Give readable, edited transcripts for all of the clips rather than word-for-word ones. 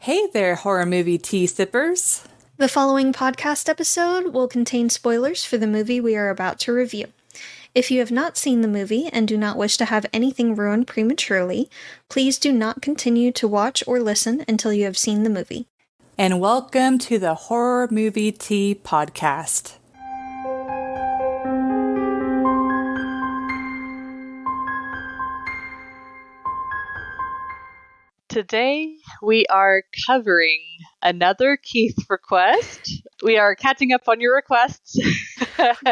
Hey there, horror movie tea sippers. The following podcast episode will contain spoilers for the movie we are about to review. If you have not seen the movie and do not wish to have anything ruined prematurely, please do not continue to watch or listen until you have seen the movie. And welcome to the Horror Movie Tea Podcast. Today, we are covering another Keith request. We are catching up on your requests.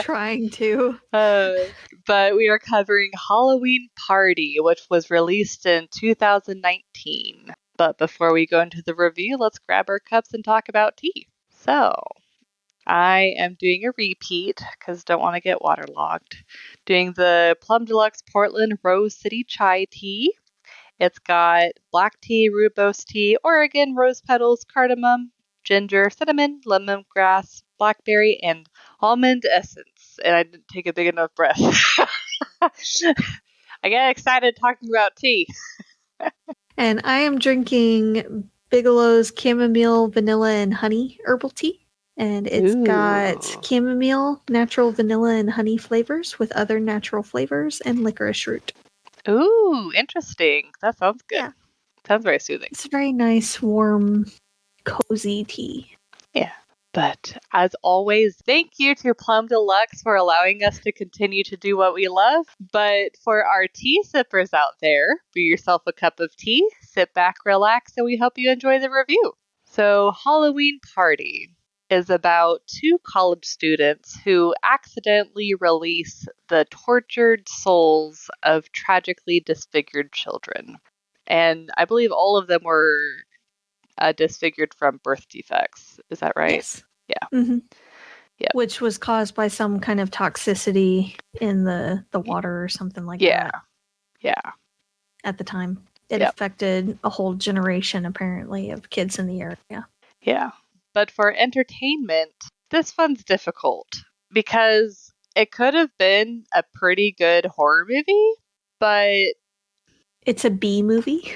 Trying to. But we are covering Halloween Party, which was released in 2019. But before we go into the review, let's grab our cups and talk about tea. So, I am doing a repeat because don't want to get waterlogged. Doing the Plum Deluxe Portland Rose City Chai Tea. It's got black tea, rooibos tea, Oregon rose petals, cardamom, ginger, cinnamon, lemongrass, blackberry, and almond essence. And I didn't take a big enough breath. I get excited talking about tea. And I am drinking Bigelow's chamomile, vanilla, and honey herbal tea. And it's got chamomile, natural vanilla, and honey flavors with other natural flavors and licorice root. Ooh, interesting. That sounds good. Yeah. Sounds very soothing. It's a very nice, warm, cozy tea. Yeah. But as always, thank you to Plum Deluxe for allowing us to continue to do what we love. But for our tea sippers out there, brew yourself a cup of tea, sit back, relax, and we hope you enjoy the review. So, Halloween Party is about two college students who accidentally release the tortured souls of tragically disfigured children. And I believe all of them were disfigured from birth defects. Is that right? Yes. Yeah. Mm-hmm. Yeah. Which was caused by some kind of toxicity in the water or something like that. Yeah. At the time. It affected a whole generation, apparently, of kids in the area. Yeah. But for entertainment, this one's difficult because it could have been a pretty good horror movie, but it's a B movie.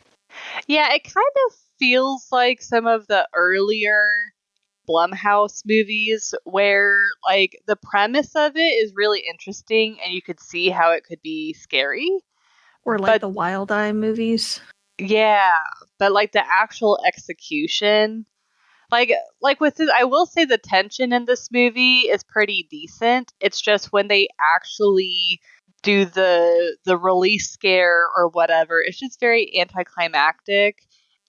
Yeah, it kind of feels like some of the earlier Blumhouse movies where like the premise of it is really interesting and you could see how it could be scary. Or like the Wild Eye movies. Yeah, but like the actual execution, like with this, I will say the tension in this movie is pretty decent. It's just when they actually do the release scare or whatever, it's just very anticlimactic.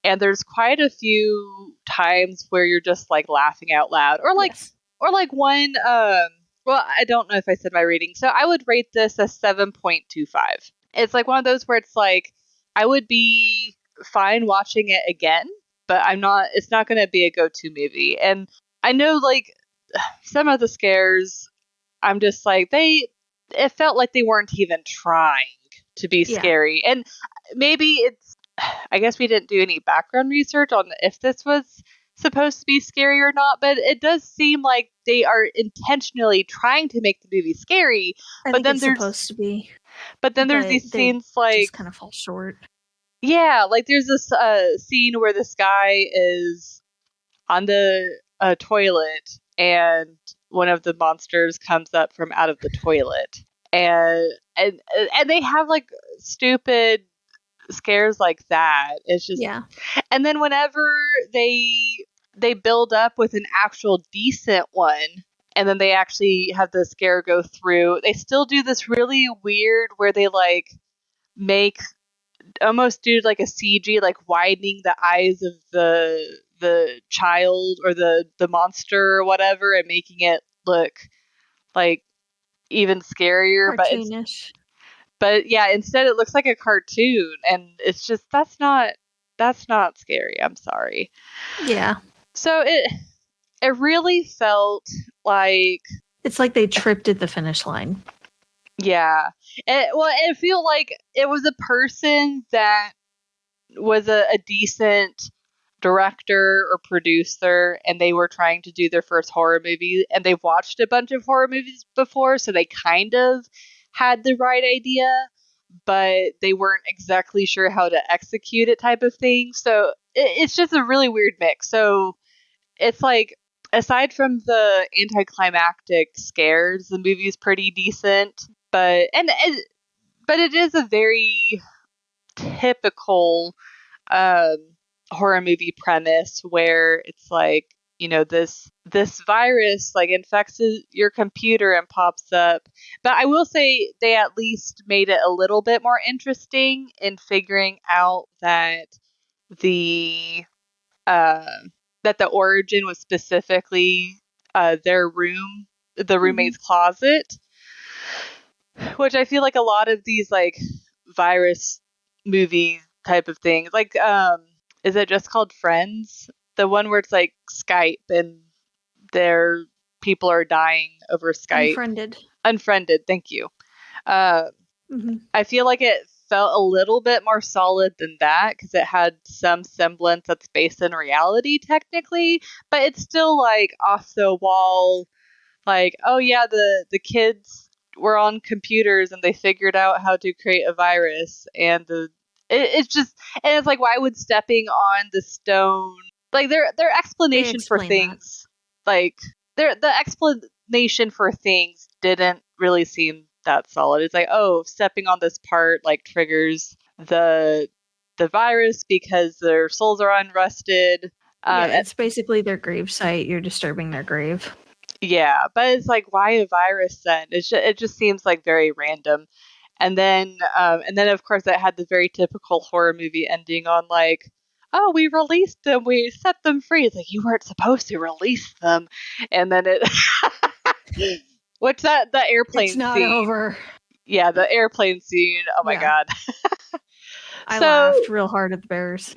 And there's quite a few times where you're just like laughing out loud, or like one. Well, I don't know if I said my rating, so I would rate this a 7.25. It's like one of those where it's like I would be fine watching it again, but I'm not. It's not going to be a go-to movie. And I know like some of the scares, I'm just like it felt like they weren't even trying to be scary, and maybe it's. I guess we didn't do any background research on if this was supposed to be scary or not, but it does seem like they are intentionally trying to make the movie scary. I think it's supposed to be. But then there's these scenes like just kind of fall short. Yeah, like there's this scene where this guy is on the toilet and one of the monsters comes up from out of the toilet, and they have like stupid scares like that. It's just and then whenever they build up with an actual decent one and then they actually have the scare go through, they still do this really weird where they like almost do like a CG, like widening the eyes of the child or the monster or whatever and making it look like even scarier. Cartoonish. But yeah, instead it looks like a cartoon, and it's just that's not scary. I'm sorry. Yeah. So it really felt like it's like they tripped at the finish line. Yeah. It felt like it was a person that was a decent director or producer, and they were trying to do their first horror movie, and they've watched a bunch of horror movies before, so they kind of had the right idea, but they weren't exactly sure how to execute it type of thing. So it's just a really weird mix. So it's like, aside from the anticlimactic scares, the movie's pretty decent, but it is a very typical um, horror movie premise where it's like, this virus like infects your computer and pops up. But I will say they at least made it a little bit more interesting in figuring out the uh, that the origin was specifically their room, the Mhm. roommate's closet, which I feel like a lot of these like virus movie type of things, like is it just called Friends? The one where it's like Skype and their people are dying over Skype. Unfriended. Unfriended, thank you. Uh, Hmm. I feel like it felt a little bit more solid than that because it had some semblance that's based in reality technically, but it's still like off the wall. Like, oh yeah, the kids were on computers and they figured out how to create a virus, and it's just, and it's like, why would stepping on the stone, like their They explanation for explain that. things, like the explanation for things didn't really seem that solid. It's like, oh, stepping on this part like triggers the virus because their souls are unrested. Yeah, Um, it's basically their grave site. You're disturbing their grave. Yeah, but it's like, why a virus then? It just seems like very random. And then of course it had the very typical horror movie ending on like, oh, we released them, we set them free. It's like, you weren't supposed to release them. And then it, what's that? The It's airplane not scene. over. Yeah, the airplane scene. Oh my Yeah. god. I So laughed real hard at the bears.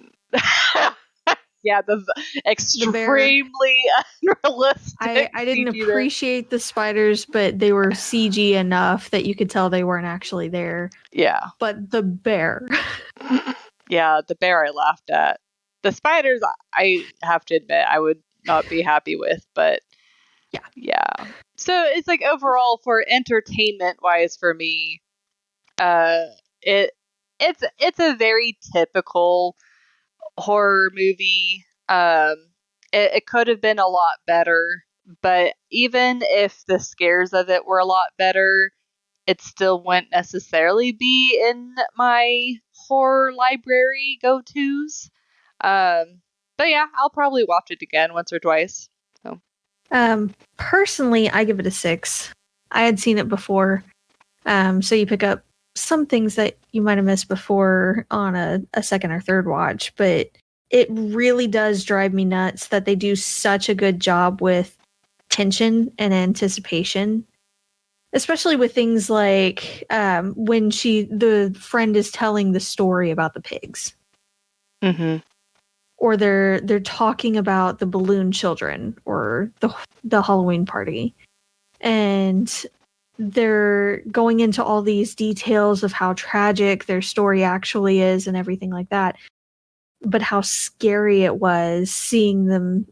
yeah, the extremely unrealistic I didn't CG there. appreciate the spiders, but they were CG enough that you could tell they weren't actually there. Yeah. But the bear. Yeah, the bear I laughed at. The spiders, I have to admit, I would not be happy with, but yeah. So it's like, overall, for entertainment wise for me, uh, it it's a very typical horror movie. It could have been a lot better, but even if the scares of it were a lot better, it still wouldn't necessarily be in my horror library go-tos. But yeah, I'll probably watch it again once or twice. So. Personally, I give it a 6. I had seen it before. So you pick up some things that you might have missed before on a second or third watch, but it really does drive me nuts that they do such a good job with tension and anticipation, especially with things like when the friend is telling the story about the pigs, Mm-hmm. or they're talking about the balloon children or the Halloween party, and they're going into all these details of how tragic their story actually is and everything like that, but how scary it was seeing them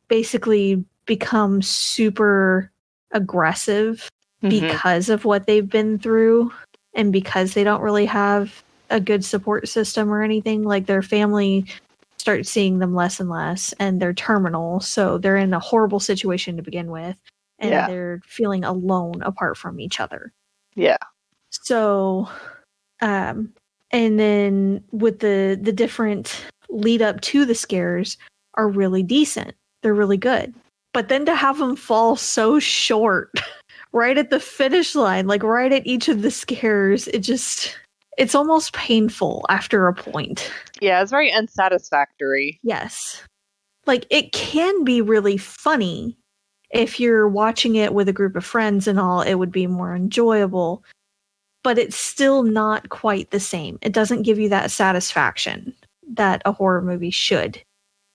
basically become super aggressive Mm-hmm. because of what they've been through and because they don't really have a good support system or anything. Like, their family starts seeing them less and less, and they're terminal, so they're in a horrible situation to begin with, and Yeah. they're feeling alone apart from each other. Yeah. So and then with the different lead up to the scares are really decent. They're really good. But then to have them fall so short right at the finish line, like right at each of the scares, it's almost painful after a point. Yeah, it's very unsatisfactory. Yes. Like, it can be really funny. If you're watching it with a group of friends and all, it would be more enjoyable. But it's still not quite the same. It doesn't give you that satisfaction that a horror movie should.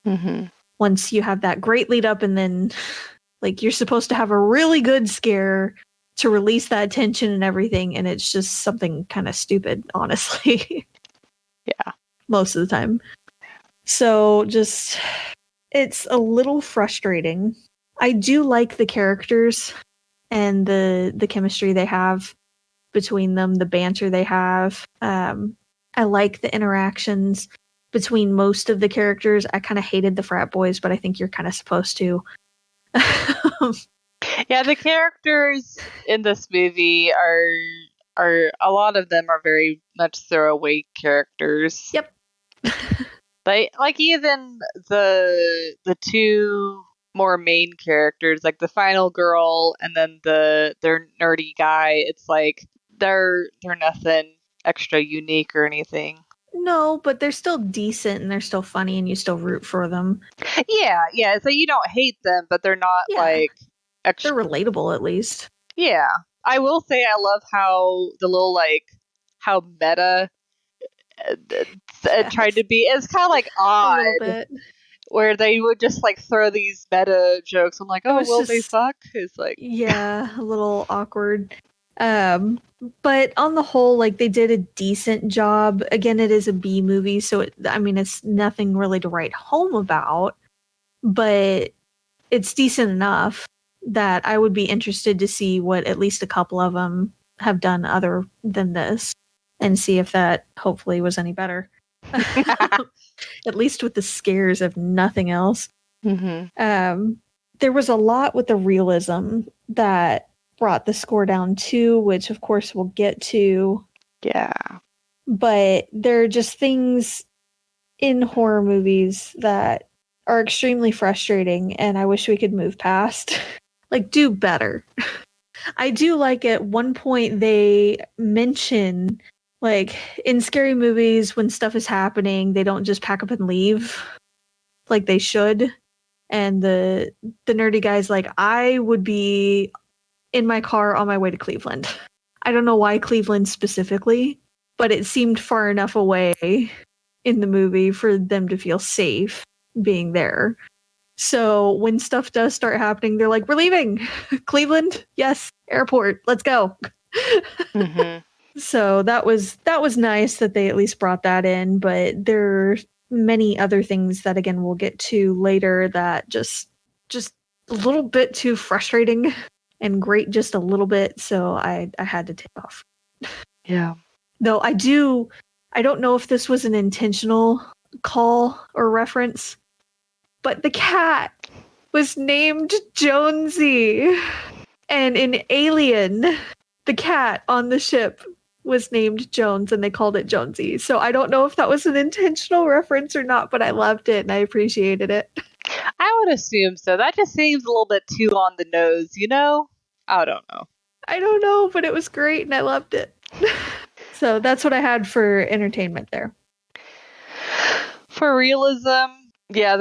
Mm-hmm. Once you have that great lead up, and then like you're supposed to have a really good scare to release that tension and everything, and it's just something kind of stupid, honestly. Yeah. Most of the time. So just, it's a little frustrating. I do like the characters and the chemistry they have. between them, the banter they have. I like the interactions between most of the characters. I kind of hated the frat boys, but I think you're kind of supposed to. Yeah, the characters in this movie are a lot of them are very much throwaway characters. Yep. Like even the two more main characters, like the final girl and then their nerdy guy, it's like they're nothing extra unique or anything. No, but they're still decent and they're still funny and you still root for them. Yeah. So you don't hate them, but they're not like extra. They're relatable at least. Yeah. I will say I love how the little like how meta it tried to be. It's kind of like odd where they would just like throw these meta jokes. I'm like, oh, will they fuck? It's like, yeah, a little awkward. But on the whole, like they did a decent job. Again, it is a B movie, so it's nothing really to write home about, but it's decent enough that I would be interested to see what at least a couple of them have done other than this and see if that hopefully was any better. At least with the scares, if nothing else. Mm-hmm. There was a lot with the realism that brought the score down too, which of course we'll get to. Yeah. But there are just things in horror movies that are extremely frustrating and I wish we could move past. Like, do better. I do like at one point they mention, like, in scary movies when stuff is happening, they don't just pack up and leave like they should. And the nerdy guy's like, I would be in my car on my way to Cleveland. I don't know why Cleveland specifically, but it seemed far enough away in the movie for them to feel safe being there. So when stuff does start happening, they're like, we're leaving Cleveland. Yes. Airport. Let's go. Mm-hmm. So that was nice that they at least brought that in, but there are many other things that again we'll get to later that just a little bit too frustrating and great just a little bit, so I had to take off. Yeah. Though I don't know if this was an intentional call or reference, but the cat was named Jonesy. And in Alien, the cat on the ship was named Jones and they called it Jonesy. So I don't know if that was an intentional reference or not, but I loved it and I appreciated it. I would assume so. That just seems a little bit too on the nose, you know? I don't know. I don't know, but it was great and I loved it. So that's what I had for entertainment there. For realism, yeah,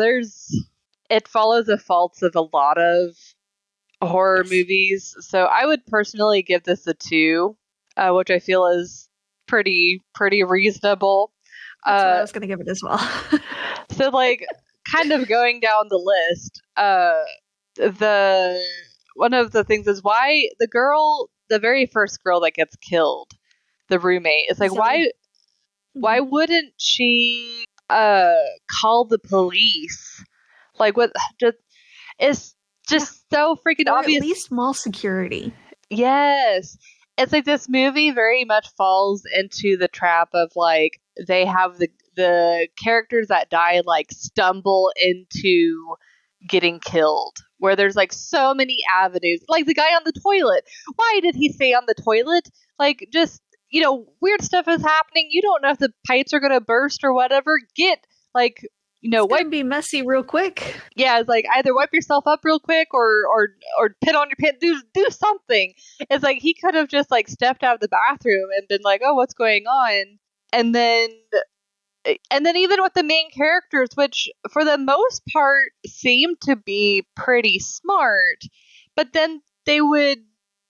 it follows the faults of a lot of horror movies. So I would personally give this a 2, which I feel is pretty reasonable. That's what I was going to give it as well. So like kind of going down the list, the one of the things is why the very first girl that gets killed, the roommate, it's like why wouldn't she call the police? Like what it's just so freaking or obvious. At least mall security. Yes. It's like this movie very much falls into the trap of like they have the characters that die like stumble into getting killed, where there's like so many avenues. Like the guy on the toilet. Why did he stay on the toilet? Like just, weird stuff is happening. You don't know if the pipes are going to burst or whatever. Get like, it's gonna be messy real quick. Yeah, it's like either wipe yourself up real quick or pit on your pants. Do something. It's like he could have just like stepped out of the bathroom and been like, "Oh, what's going on?" And then even with the main characters, which for the most part seem to be pretty smart, but then they would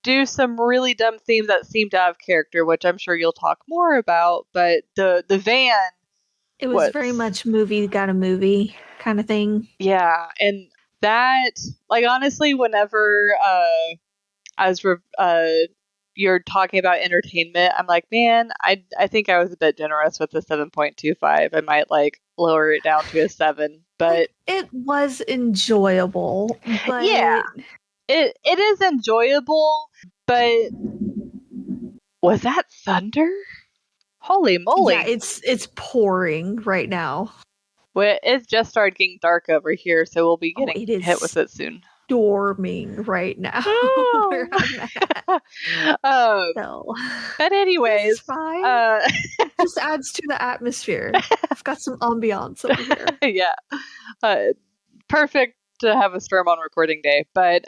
do some really dumb things that seem to have character, which I'm sure you'll talk more about. But the van. It was very much movie got a movie kind of thing. Yeah, and that, like, honestly, whenever you're talking about entertainment, I'm like, man, I think I was a bit generous with the 7.25. I might like lower it down to a 7, but it was enjoyable. But yeah, it is enjoyable, but Was that thunder? Holy moly. Yeah, it's pouring right now. Well, it's just started getting dark over here, so we'll be getting hit with it soon. Storming right now. Where I'm at. So, but anyways, it's fine. Just adds to the atmosphere. I've got some ambiance over here. Yeah. Perfect to have a storm on recording day. But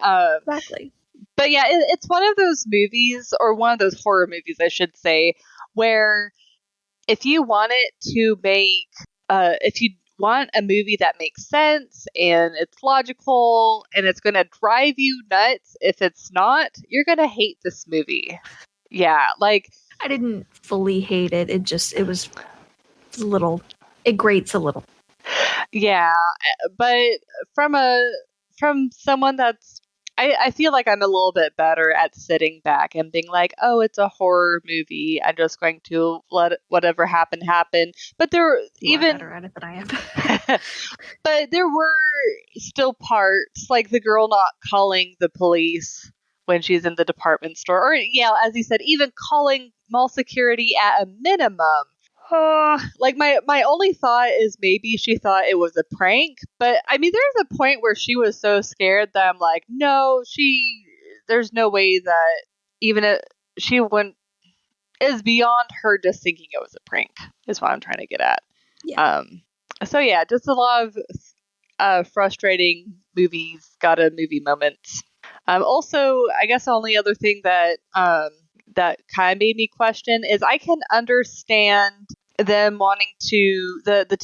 exactly. But yeah, it's one of those movies, or one of those horror movies, I should say, where if you want it to make, if you want a movie that makes sense and it's logical and it's going to drive you nuts, if it's not, you're going to hate this movie. Yeah, like I didn't fully hate it. It was a little, it grates a little. Yeah, but from someone that's, I feel like I'm a little bit better at sitting back and being like, oh, it's a horror movie. I'm just going to let whatever happen. But there you are better at it than I am. But there were still parts, like the girl not calling the police when she's in the department store, or yeah, as you said, even calling mall security at a minimum. Like my only thought is maybe she thought it was a prank, but I mean, there's a point where she was so scared that I'm like, no, there's no way that even if she wouldn't, is beyond her just thinking it was a prank, is what I'm trying to get at. Yeah. So yeah, just a lot of frustrating movie moments. Also, I guess the only other thing that that kind of made me question is I can understand them wanting to the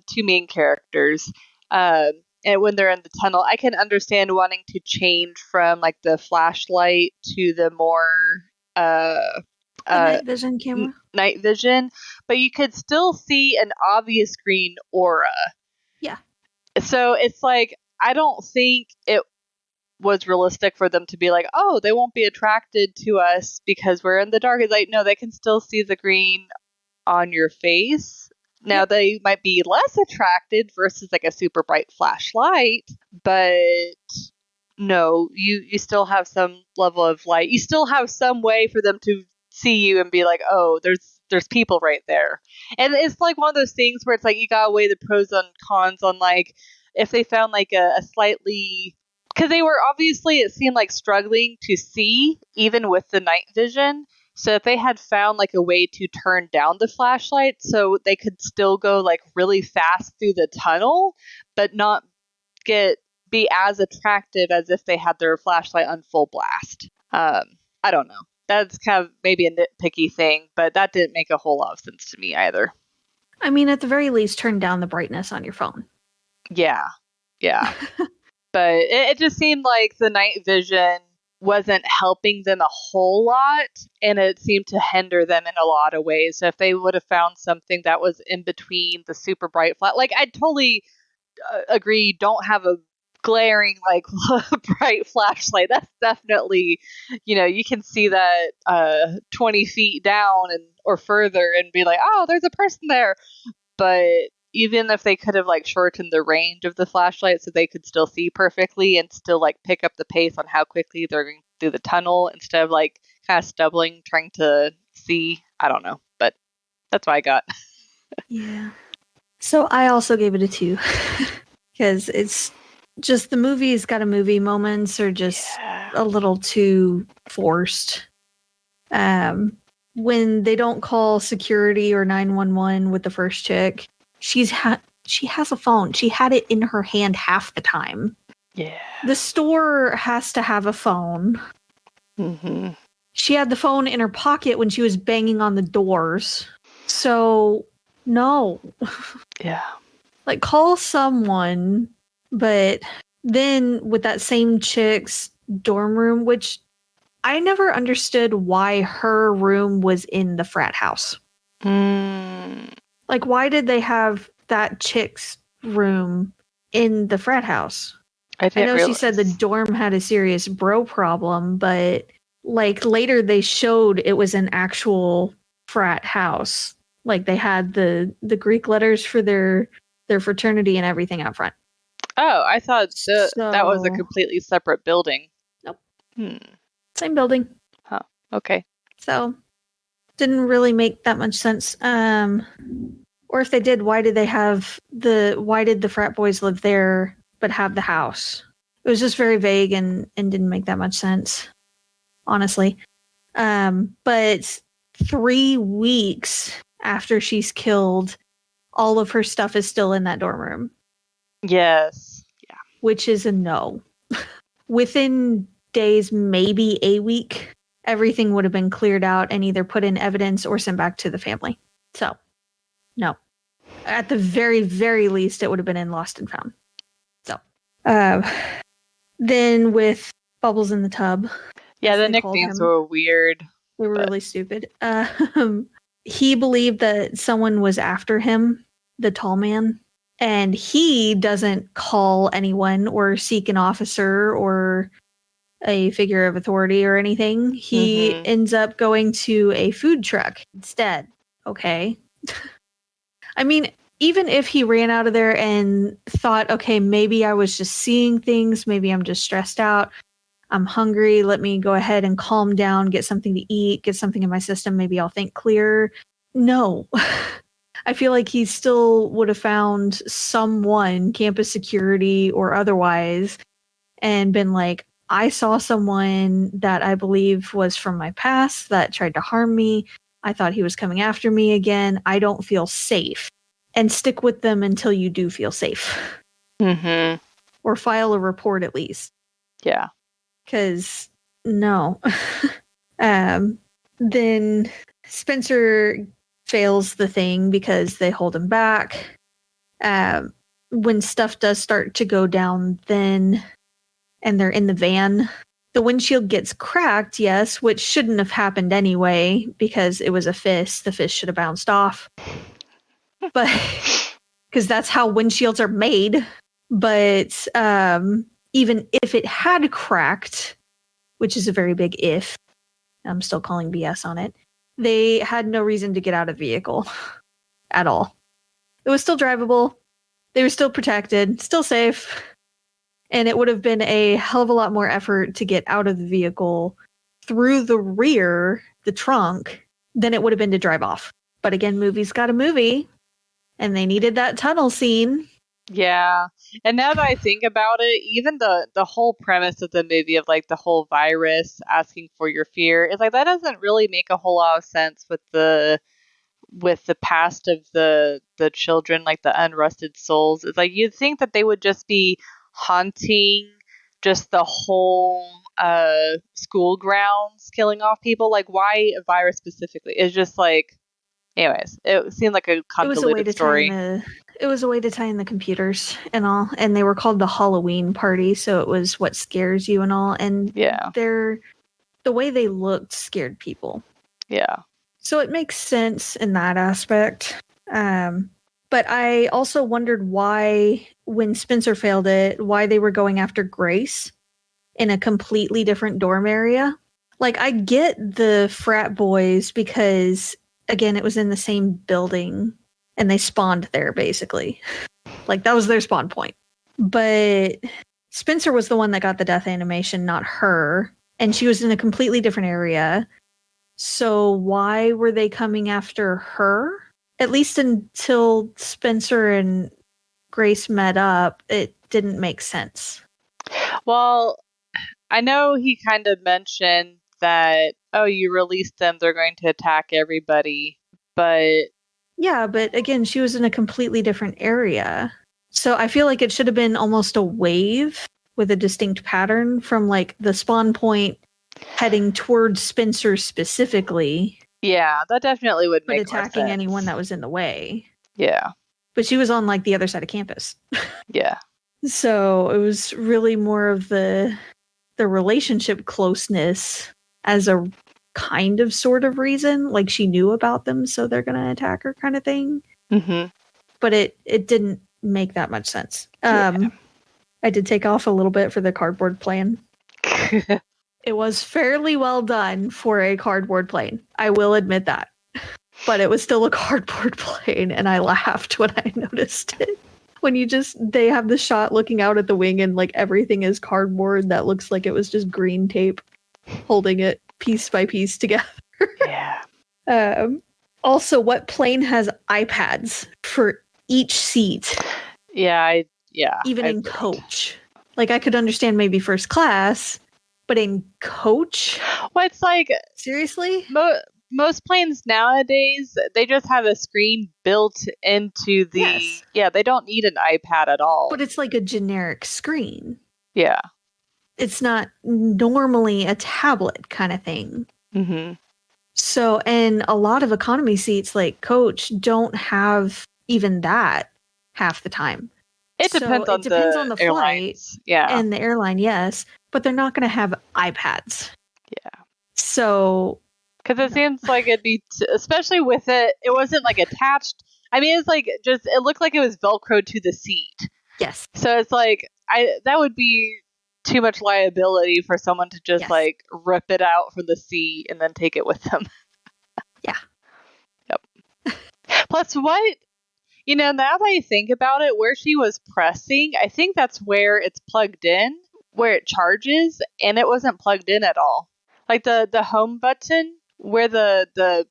two main characters, and when they're in the tunnel, I can understand wanting to change from like the flashlight to the more night vision camera. Night vision, but you could still see an obvious green aura. Yeah. So it's like I don't think it was realistic for them to be like, oh, they won't be attracted to us because we're in the dark. It's like, no, they can still see the green on your face. Now they might be less attracted versus like a super bright flashlight, but no, you still have some level of light. You still have some way for them to see you and be like, oh, there's people right there. And it's like one of those things where it's like you gotta weigh the pros and cons on like if they found like a slightly, because they were obviously, it seemed like struggling to see even with the night vision. So if they had found like a way to turn down the flashlight so they could still go like really fast through the tunnel, but not be as attractive as if they had their flashlight on full blast. I don't know. That's kind of maybe a nitpicky thing, but that didn't make a whole lot of sense to me either. I mean, at the very least, turn down the brightness on your phone. Yeah. But it just seemed like the night vision wasn't helping them a whole lot, and it seemed to hinder them in a lot of ways. So if they would have found something that was in between the super bright flat, like I totally agree, don't have a glaring like bright flashlight. That's definitely, you can see that 20 feet down or further and be like, oh, there's a person there. But even if they could have like shortened the range of the flashlight so they could still see perfectly and still like pick up the pace on how quickly they're going through the tunnel instead of like kind of stumbling trying to see, I don't know, but that's what I got. Yeah. So I also gave it a 2 because it's just the movie's got a movie moments are just a little too forced. When they don't call security or 911 with the first chick, she has a phone. She had it in her hand half the time. Yeah. The store has to have a phone. Mm-hmm. She had the phone in her pocket when she was banging on the doors. So, no. Yeah. Like, call someone, but then with that same chick's dorm room, which I never understood why her room was in the frat house. Like, why did they have that chick's room in the frat house? I know she said the dorm had a serious bro problem, but like later they showed it was an actual frat house. Like they had the Greek letters for their fraternity and everything out front. Oh, I thought that was a completely separate building. Nope. Same building. Huh. Okay. So, didn't really make that much sense. Or if they did, why did the frat boys live there but have the house? It was just very vague and didn't make that much sense, honestly. But 3 weeks after she's killed, all of her stuff is still in that dorm room. Yes. Yeah. Which is a no. Within days, maybe a week, everything would have been cleared out and either put in evidence or sent back to the family. So, no. At the very, very least, it would have been in Lost and Found. So, then with Bubbles in the Tub. Yeah, the nicknames were weird. They were really stupid. He believed that someone was after him, the tall man, and he doesn't call anyone or seek an officer or a figure of authority or anything. He ends up going to a food truck instead. Okay. I mean, even if he ran out of there and thought, okay, maybe I was just seeing things, maybe I'm just stressed out, I'm hungry, let me go ahead and calm down, get something to eat, get something in my system, maybe I'll think clearer. No. I feel like he still would have found someone, campus security or otherwise, and been like, I saw someone that I believe was from my past that tried to harm me. I thought he was coming after me again. I don't feel safe. And stick with them until you do feel safe. Or file a report at least. Yeah. Because, no. Then Spencer fails the thing because they hold him back. When stuff does start to go down, then, and they're in the van, the windshield gets cracked, yes, which shouldn't have happened anyway, because it was a fist. The fist should have bounced off. But, because that's how windshields are made. But even if it had cracked, which is a very big if, I'm still calling BS on it, they had no reason to get out of the vehicle at all. It was still drivable. They were still protected, still safe. And it would have been a hell of a lot more effort to get out of the vehicle through the rear, the trunk, than it would have been to drive off. But again, movies got a movie, and they needed that tunnel scene. Yeah. And now that I think about it, even the whole premise of the movie of like the whole virus asking for your fear is like that doesn't really make a whole lot of sense with the past of the children, like the unrusted souls. It's like you'd think that they would just be haunting just the whole school grounds, killing off people. Like why a virus specifically? It's just like, anyways, it seemed like a convoluted story. It was a way to tie in the computers and all, and they were called the Halloween party, so it was what scares you and all, and yeah, the way they looked scared people. Yeah. So it makes sense in that aspect. But I also wondered why, when Spencer failed it, why they were going after Grace in a completely different dorm area. Like, I get the frat boys because, again, it was in the same building and they spawned there, basically. Like, that was their spawn point. But Spencer was the one that got the death animation, not her. And she was in a completely different area. So why were they coming after her? At least until Spencer and Grace met up, it didn't make sense. Well, I know he kind of mentioned that, oh, you released them, they're going to attack everybody. But yeah, but again, she was in a completely different area. So I feel like it should have been almost a wave with a distinct pattern from like the spawn point heading towards Spencer specifically. Yeah, that definitely would make more sense. But attacking anyone that was in the way. Yeah. But she was on like the other side of campus. Yeah. So it was really more of the relationship closeness as a kind of sort of reason, like she knew about them, so they're gonna attack her kind of thing. But it didn't make that much sense. I did take off a little bit for the cardboard plane. It was fairly well done for a cardboard plane, I will admit that, but it was still a cardboard plane, and I laughed when I noticed it. When they have the shot looking out at the wing and like everything is cardboard that looks like it was just green tape holding it piece by piece together. Yeah. Also, what plane has iPads for each seat? Yeah, Even I in wouldn't. coach. Like, I could understand maybe first class, but in coach? Well, it's like Seriously? most planes nowadays, they just have a screen built into the. Yes. Yeah, they don't need an iPad at all. But it's like a generic screen. Yeah. It's not normally a tablet kind of thing. Mm-hmm. So, and a lot of economy seats like coach don't have even that half the time. It depends on the flight airlines. Yeah. and the airline, yes, but they're not going to have iPads. Yeah. So, because it seems like it'd be, especially with it wasn't like attached. I mean, it's like just, it looked like it was Velcroed to the seat. yes. So it's like, that would be too much liability for someone to just Yes. like rip it out from the seat and then take it with them. Yeah. Yep. Plus, what, now that I think about it, where she was pressing, I think that's where it's plugged in, where it charges, and it wasn't plugged in at all. Like the home button, where the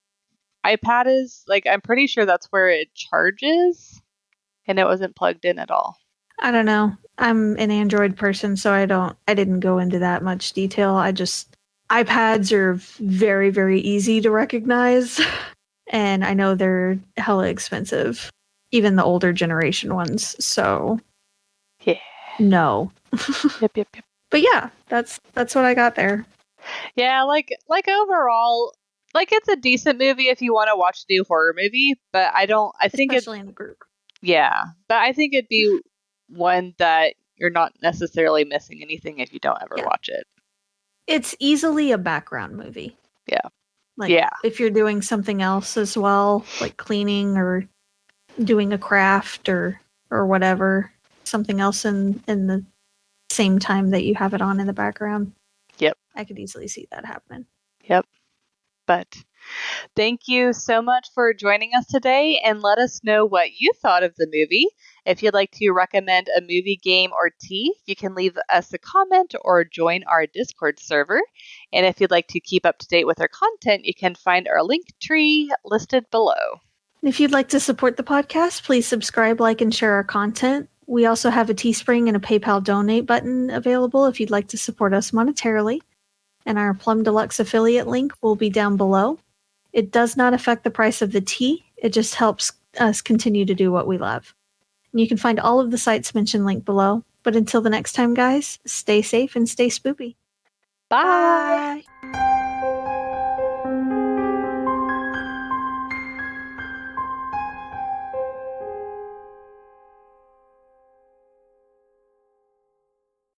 iPad is, like, I'm pretty sure that's where it charges, and it wasn't plugged in at all. I don't know. I'm an Android person, so I didn't go into that much detail. iPads are very, very easy to recognize, and I know they're hella expensive, even the older generation ones. So, yeah, no. yep. But yeah, that's what I got there. Yeah, like overall, like, it's a decent movie if you want to watch a new horror movie, but I think especially in the group. Yeah, but I think it'd be one that you're not necessarily missing anything if you don't ever watch it. It's easily a background movie. Yeah. Like, if you're doing something else as well, like cleaning or doing a craft or whatever, something else in the same time that you have it on in the background. Yep. I could easily see that happening. Yep. But thank you so much for joining us today, and let us know what you thought of the movie. If you'd like to recommend a movie, game, or tea, you can leave us a comment or join our Discord server. And if you'd like to keep up to date with our content, you can find our link tree listed below. If you'd like to support the podcast, please subscribe, like, and share our content. We also have a Teespring and a PayPal donate button available if you'd like to support us monetarily. And our Plum Deluxe affiliate link will be down below. It does not affect the price of the tea. It just helps us continue to do what we love. And you can find all of the sites mentioned linked below. But until the next time, guys, stay safe and stay spoopy. Bye. Bye.